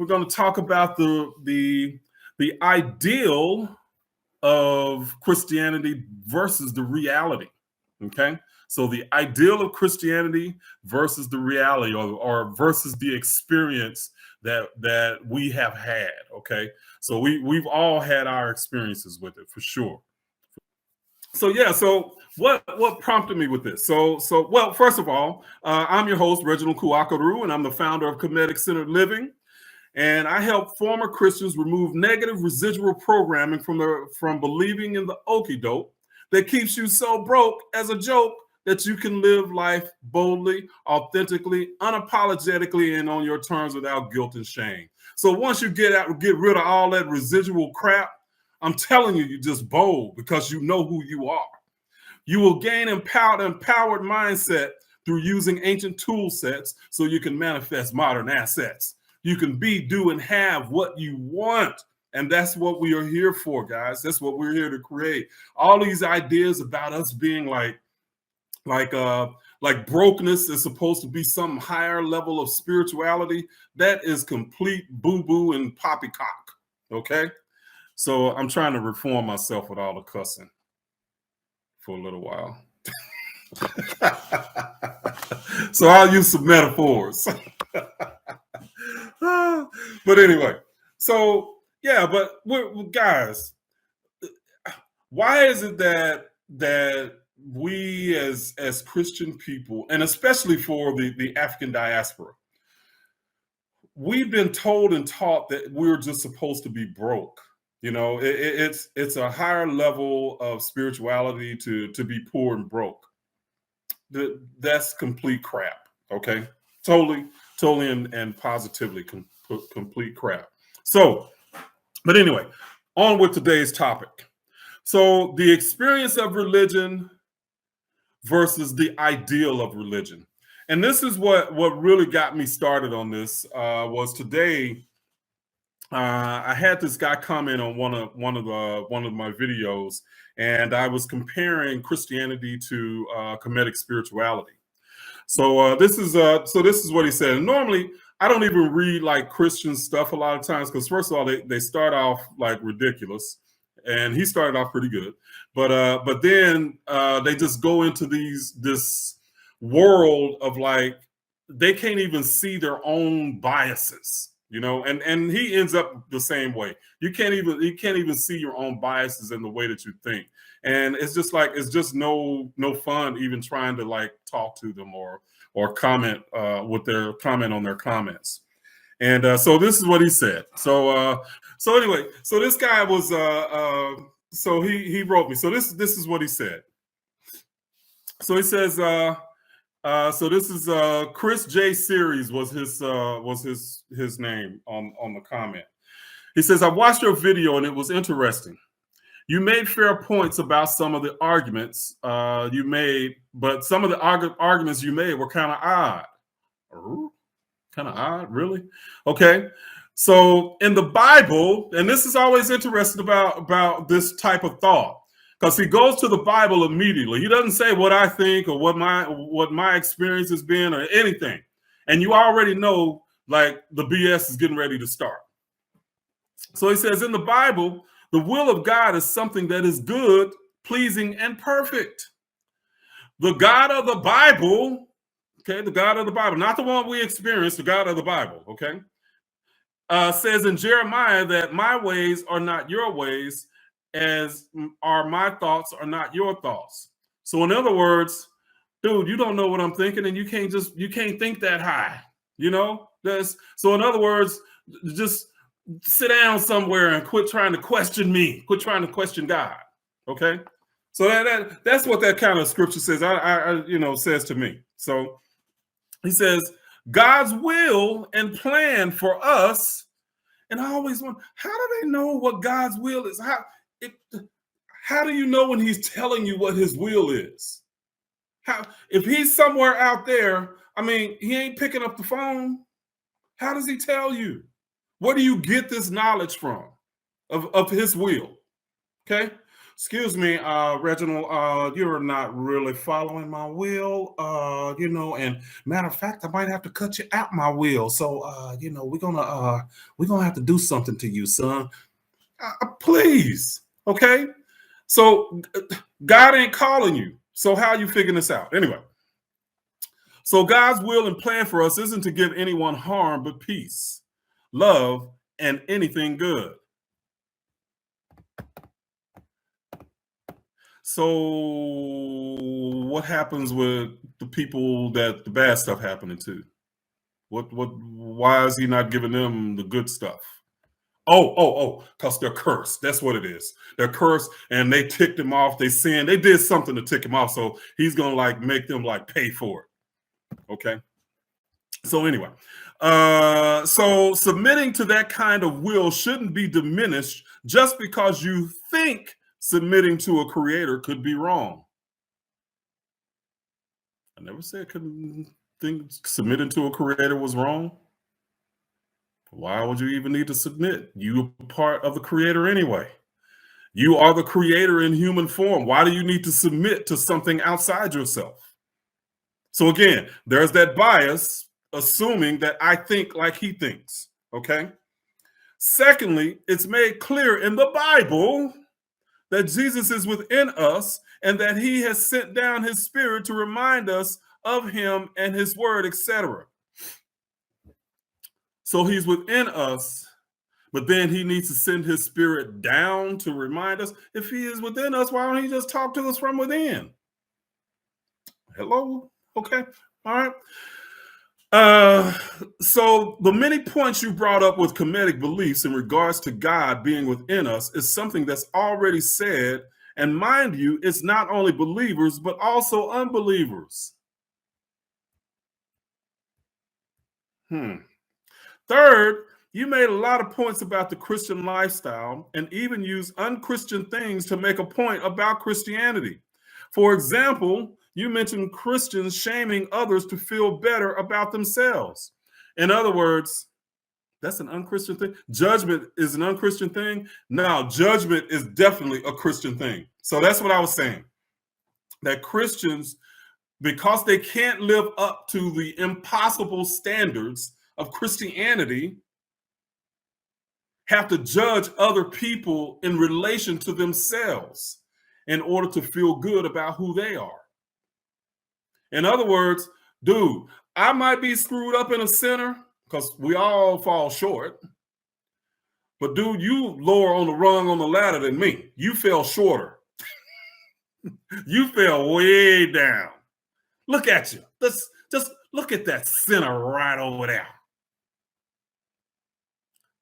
we're going to talk about the ideal of Christianity versus the reality. Okay, so the ideal of Christianity versus the reality, or versus the experience that we have had. Okay, so we've all had our experiences with it for sure. So yeah, so what prompted me with this? So well, first of all, I'm your host Reginald Kuakaru, and I'm the founder of Kemetic Centered Living, and I help former Christians remove negative residual programming from believing in the okie doke that keeps you so broke as a joke that you can live life boldly, authentically, unapologetically, and on your terms without guilt and shame. So once you get rid of all that residual crap, I'm telling you, you're just bold because you know who you are. You will gain empowered mindset through using ancient tool sets so you can manifest modern assets. You can be, do, and have what you want. And that's what we are here for, guys. That's what we're here to create. All these ideas about us being like brokenness is supposed to be some higher level of spirituality. That is complete boo-boo and poppycock. Okay? So I'm trying to reform myself with all the cussing for a little while. So I'll use some metaphors. But anyway, so yeah, but guys, why is it that we as Christian people, and especially for the African diaspora, we've been told and taught that we're just supposed to be broke? You know, it's a higher level of spirituality to be poor and broke. That's complete crap. Okay, totally and positively complete crap. So, but anyway, on with today's topic. So the experience of religion versus the ideal of religion, and this is what really got me started on this. Was today. I had this guy comment on one of my videos, and I was comparing Christianity to Kemetic spirituality. So this is what he said. And normally, I don't even read like Christian stuff a lot of times because first of all, they start off like ridiculous, and he started off pretty good, but then they just go into this world of like they can't even see their own biases. You know, and he ends up the same way. You can't even see your own biases in the way that you think, and it's just no fun even trying to like talk to them or comment with their comment on their comments. And so this is what he said. So anyway, so this guy was so he wrote me. So this is what he said. So he says. So this is Chris J Series was his name on the comment. He says, I watched your video and it was interesting. You made fair points about some of the arguments you made, but some of the arguments you made were kind of odd. Kind of odd, really? Okay. So in the Bible, and this is always interesting about this type of thought, because he goes to the Bible immediately. He doesn't say what I think or what my experience has been or anything. And you already know like the BS is getting ready to start. So he says in the Bible, the will of God is something that is good, pleasing, and perfect. The God of the Bible, okay, the God of the Bible, not the one we experience, the God of the Bible, okay, says in Jeremiah that my ways are not your ways, as are my thoughts are not your thoughts. So in other words, dude, you don't know what I'm thinking, and you can't think that high. You know, so in other words, just sit down somewhere and quit trying to question me. Quit trying to question God. Okay, so that's what that kind of scripture says. I says to me. So he says God's will and plan for us, and I always wonder, how do they know what God's will is? How do you know when he's telling you what his will is? How, if he's somewhere out there, I mean, he ain't picking up the phone. How does he tell you? Where do you get this knowledge from of his will? Okay. Excuse me, Reginald, you're not really following my will, and matter of fact, I might have to cut you out my will. So, we're gonna have to do something to you, son. Please, okay? So, God ain't calling you. So, how are you figuring this out? Anyway, so God's will and plan for us isn't to give anyone harm, but peace, love, and anything good. So what happens with the people that the bad stuff happening to? Why is he not giving them the good stuff? Because they're cursed. That's what it is. They're cursed and they ticked him off. They sinned. They did something to tick him off. So he's gonna like make them like pay for it. Okay. So anyway, so submitting to that kind of will shouldn't be diminished just because you think submitting to a creator could be wrong. I never said couldn't think submitting to a creator was wrong. Why would you even need to submit? You are part of the creator anyway. You are the creator in human form. Why do you need to submit to something outside yourself? So again, there's that bias, assuming that I think like he thinks. Okay. Secondly, it's made clear in the Bible that Jesus is within us and that he has sent down his spirit to remind us of him and his word, etc. So he's within us, but then he needs to send his spirit down to remind us. If he is within us, why don't he just talk to us from within? Hello? Okay. All right. So the many points you brought up with Kemetic beliefs in regards to God being within us is something that's already said. And mind you, it's not only believers, but also unbelievers. Third, you made a lot of points about the Christian lifestyle and even used unchristian things to make a point about Christianity. For example, you mentioned Christians shaming others to feel better about themselves. In other words, that's an unchristian thing. Judgment is an unchristian thing. Now, judgment is definitely a Christian thing. So that's what I was saying. That Christians, because they can't live up to the impossible standards of Christianity, have to judge other people in relation to themselves in order to feel good about who they are. In other words, dude, I might be screwed up in a sinner because we all fall short. But dude, you lower on the rung on the ladder than me. You fell shorter. You fell way down. Look at you. Just look at that sinner right over there.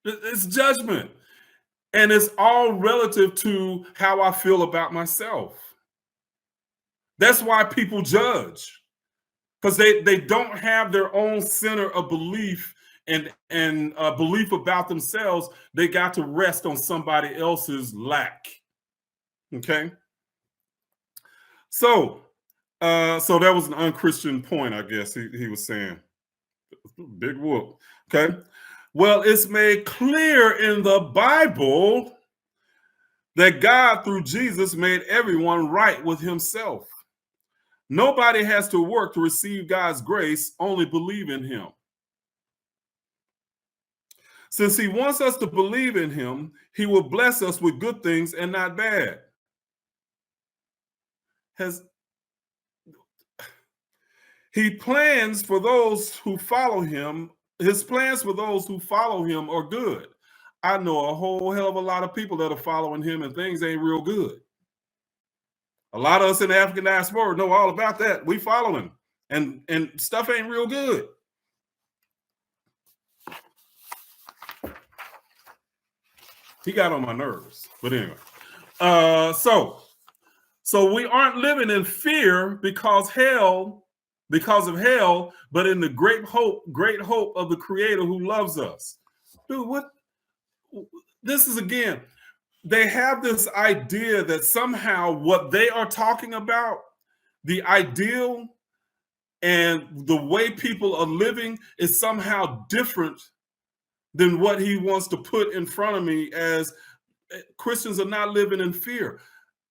It's judgment. And it's all relative to how I feel about myself. That's why people judge. Because they don't have their own center of belief and belief about themselves. They got to rest on somebody else's lack. Okay. So that was an unchristian point, I guess he was saying. Big whoop. Okay. Well, it's made clear in the Bible that God, through Jesus, made everyone right with himself. Nobody has to work to receive God's grace, only believe in him. Since he wants us to believe in him, he will bless us with good things and not bad. He plans for those who follow him. His plans for those who follow him are good. I know a whole hell of a lot of people that are following him and things ain't real good. A lot of us in the African diaspora know all about that. We follow him and stuff ain't real good. He got on my nerves. But anyway. So we aren't living in fear because of hell, but in the great hope of the creator who loves us. Dude, what? This is again, they have this idea that somehow what they are talking about, the ideal and the way people are living is somehow different than what he wants to put in front of me as Christians are not living in fear.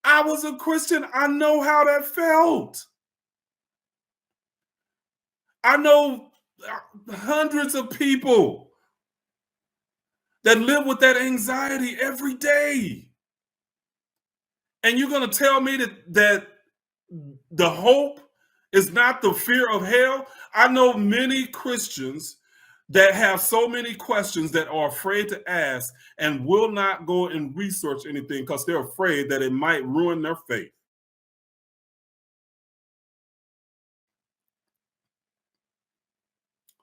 I was a Christian. I know how that felt. I know hundreds of people that live with that anxiety every day. And you're going to tell me that the hope is not the fear of hell? I know many Christians that have so many questions that are afraid to ask and will not go and research anything because they're afraid that it might ruin their faith.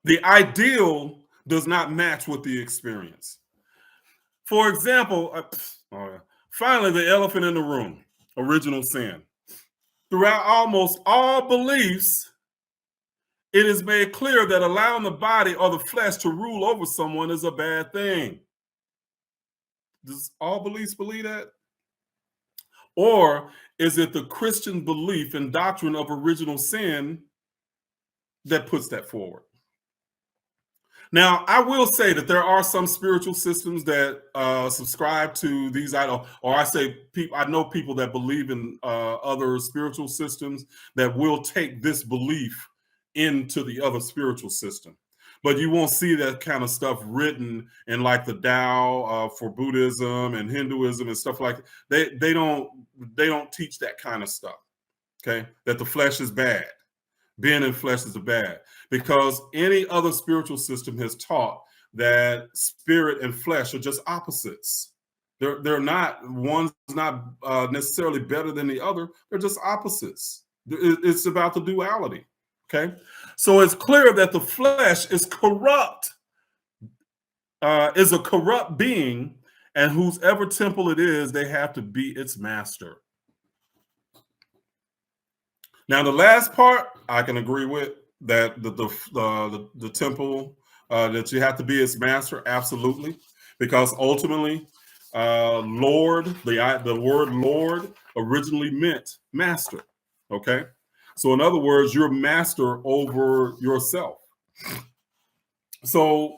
The ideal does not match with the experience. For example, finally, the elephant in the room, original sin. Throughout almost all beliefs, it is made clear that allowing the body or the flesh to rule over someone is a bad thing. Does all beliefs believe that? Or is it the Christian belief and doctrine of original sin that puts that forward? Now, I will say that there are some spiritual systems that subscribe to these items, or I say people. I know people that believe in other spiritual systems that will take this belief into the other spiritual system. But you won't see that kind of stuff written in like the Tao for Buddhism and Hinduism and stuff like that. They don't teach that kind of stuff. Okay, that the flesh is bad, being in flesh is bad, because any other spiritual system has taught that spirit and flesh are just opposites. They're not, one's not necessarily better than the other. They're just opposites. It's about the duality. Okay, so it's clear that the flesh is corrupt, is a corrupt being, and whosever temple it is, they have to be its master. Now, the last part I can agree with, that the temple, that you have to be its master, absolutely, because ultimately, Lord, the word Lord originally meant master. Okay, so in other words, you're master over yourself. So,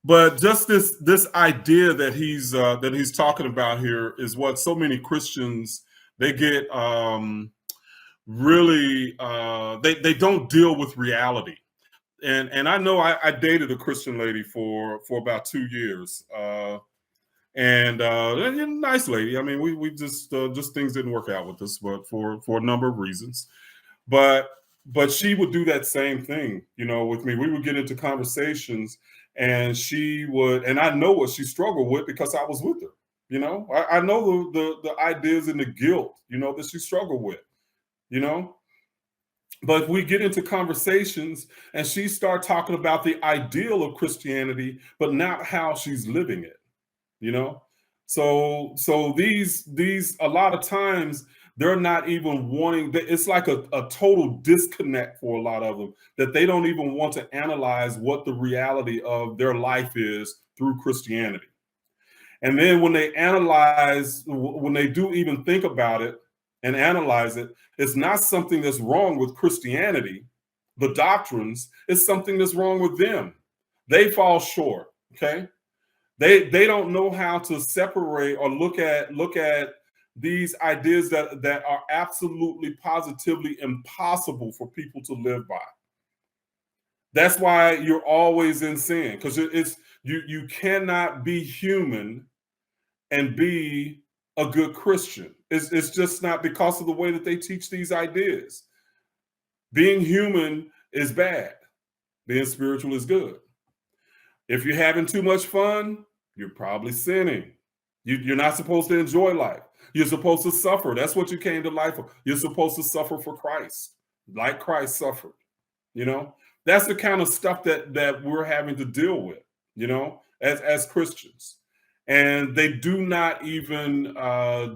but just this idea that he's talking about here is what so many Christians, they get. Really, they don't deal with reality. And I know I dated a Christian lady for about 2 years, and a nice lady. I mean, we just things didn't work out with us, but for a number of reasons. But she would do that same thing, with me. We would get into conversations, and she would, and I know what she struggled with because I was with her. I know the ideas and the guilt, that she struggled with. You know, but we get into conversations and she start talking about the ideal of Christianity, but not how she's living it. You know, so these a lot of times they're not even wanting. It's like a total disconnect for a lot of them, that they don't even want to analyze what the reality of their life is through Christianity. And then when they do even think about it and analyze it, it's not something that's wrong with Christianity, the doctrines, it's something that's wrong with them. They fall short. Okay. They don't know how to separate or look at these ideas that are absolutely positively impossible for people to live by. That's why you're always in sin, because it's you cannot be human and be a good Christian. It's just not, because of the way that they teach these ideas. Being human is bad. Being spiritual is good. If you're having too much fun, you're probably sinning. You're not supposed to enjoy life. You're supposed to suffer. That's what you came to life for. You're supposed to suffer for Christ, like Christ suffered. You know, that's the kind of stuff that we're having to deal with, as Christians. And they do not even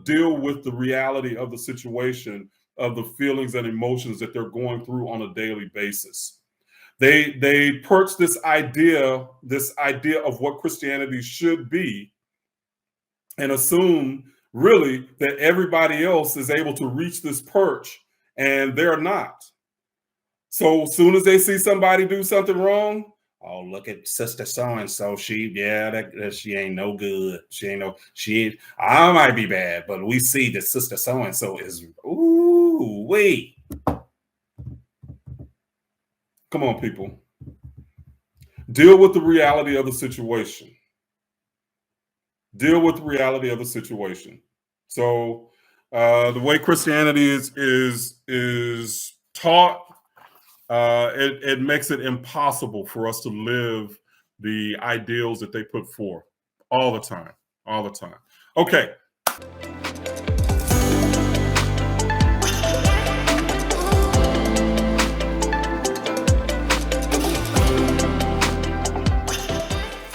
deal with the reality of the situation, of the feelings and emotions that they're going through on a daily basis. They perch this idea of what Christianity should be, and assume really that everybody else is able to reach this perch, and they're not. So as soon as they see somebody do something wrong, Oh, look at sister so and so. She ain't no good. I might be bad, but we see that sister so and so is ooh wait. Come on, people. Deal with the reality of the situation. Deal with the reality of the situation. So the way Christianity is taught, it makes it impossible for us to live the ideals that they put forth all the time, all the time. Okay,